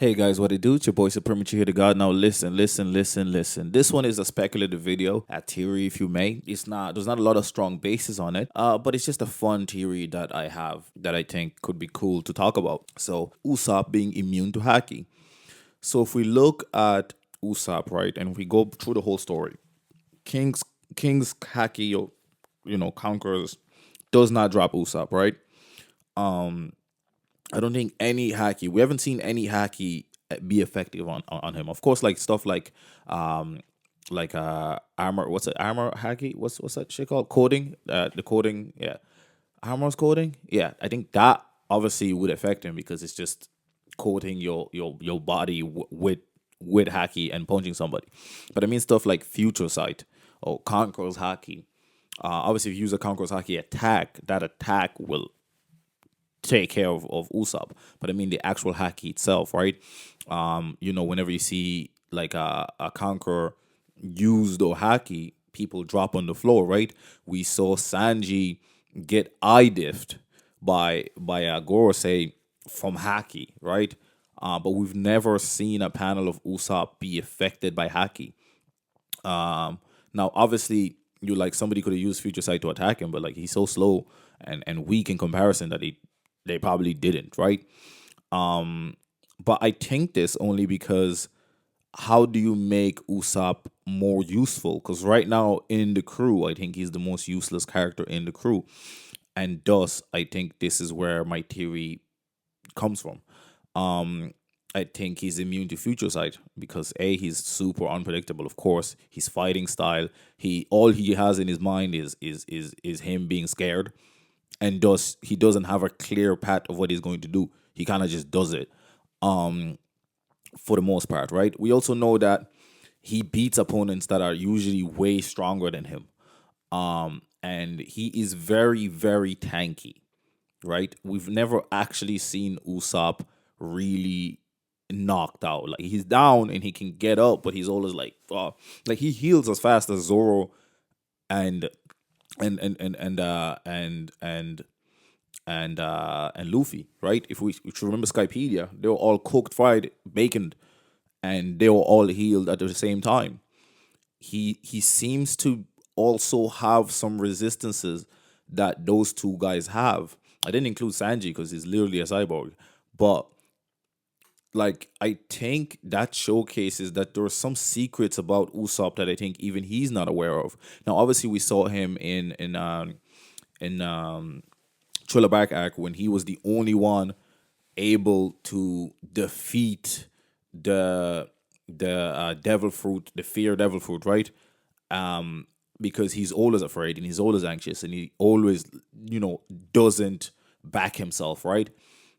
Hey guys, what it do? It's your boy Supremacy here to God. Now listen, listen, listen, listen. This one is a speculative video, a theory if you may. There's not a lot of strong basis on it, but it's just a fun theory that I have that I think could be cool to talk about. So Usopp being immune to Haki. So if we look at Usopp, right, and we go through the whole story, King's King's Haki, conquerors does not drop Usopp, right? I don't think any Haki. We haven't seen any Haki be effective on him. Of course, like stuff um armor. What's it? Armor Haki. What's that shit called? Coding. The coding. Yeah, armor's coding. Yeah, I think that obviously would affect him because it's just coating your body with Haki and punching somebody. But I mean stuff like Future Sight or Conqueror's Haki. Obviously, if you use a Conqueror's Haki attack, that attack will take care of Usopp. But I mean the actual haki itself, right? Whenever you see like a conqueror use the haki, people drop on the floor, right? We saw Sanji get eye diffed by a Gorosei from haki, right? But we've never seen a panel of Usopp be affected by haki. Now, obviously, you like somebody could have used Future Sight to attack him, but like he's so slow and weak in comparison that they probably didn't, right? But I think this only because how do you make Usopp more useful? Because right now in the crew, I think he's the most useless character in the crew, and thus I think this is where my theory comes from. Um, I think he's immune to future sight because he's super unpredictable. Of course, his fighting style. He has in his mind is him being scared, and thus he doesn't have a clear path of what he's going to do. He kind of just does it. Um, for the most part, right? We also know that he beats opponents that are usually way stronger than him. And he is very, very tanky, right? We've never actually seen Usopp really knocked out. Like he's down and he can get up, but he's always like he heals as fast as Zoro and and Luffy, right? If you remember Skypedia, they were all cooked, fried, baconed, and they were all healed at the same time. He seems to also have some resistances that those two guys have. I didn't include Sanji because he's literally a cyborg, but like I think that showcases that there are some secrets about Usopp that I think even he's not aware of. Now, obviously, we saw him in Thriller Bark arc when he was the only one able to defeat the devil fruit, the fear devil fruit, right? Because he's always afraid and he's always anxious and he always, doesn't back himself, right?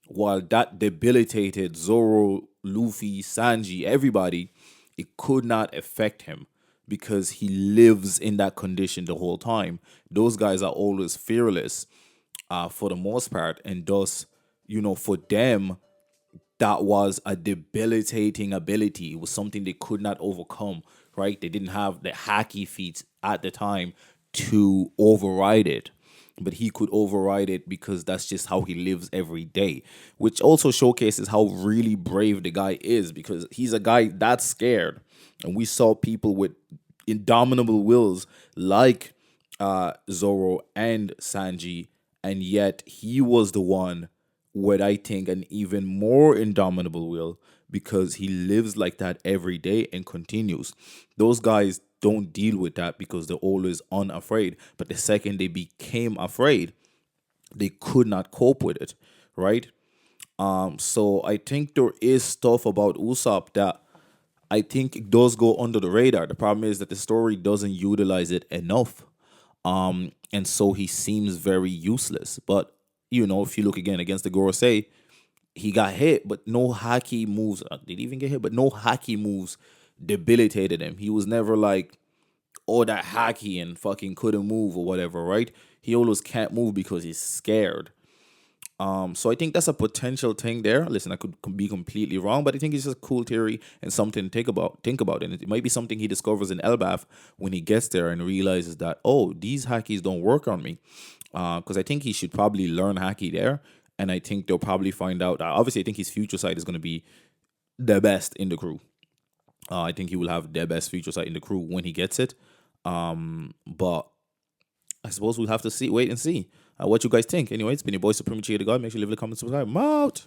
While that debilitated Zoro, Luffy, Sanji, everybody, it could not affect him because he lives in that condition the whole time. Those guys are always fearless for the most part, and thus, for them, that was a debilitating ability. It was something they could not overcome, right? They didn't have the hacky feats at the time to override it. But he could override it because that's just how he lives every day, which also showcases how really brave the guy is because he's a guy that's scared. And we saw people with indomitable wills like Zoro and Sanji, and yet he was the one with I think an even more indomitable will because he lives like that every day and continues. Those guys don't deal with that because they're always unafraid. But the second they became afraid, they could not cope with it, right? So I think there is stuff about Usopp that I think it does go under the radar. The problem is that the story doesn't utilize it enough. And so he seems very useless. But if you look again against the Gorosei, he got hit, but no haki moves. Did he even get hit? But no haki moves debilitated him. He was never like, oh, that haki and fucking couldn't move or whatever, right? He always can't move because he's scared. So I think that's a potential thing there. Listen, I could be completely wrong, but I think it's just a cool theory and something to think about. And it might be something he discovers in Elbaf when he gets there and realizes that, oh, these hackies don't work on me. Because I think he should probably learn haki there. And I think they'll probably find out. Obviously, I think his future side is going to be the best in the crew. I think he will have the best future sight in the crew when he gets it. But I suppose we'll have to wait and see what you guys think. Anyway, it's been your boy Supreme Chi the God. Make sure you leave a comment, subscribe. I'm out.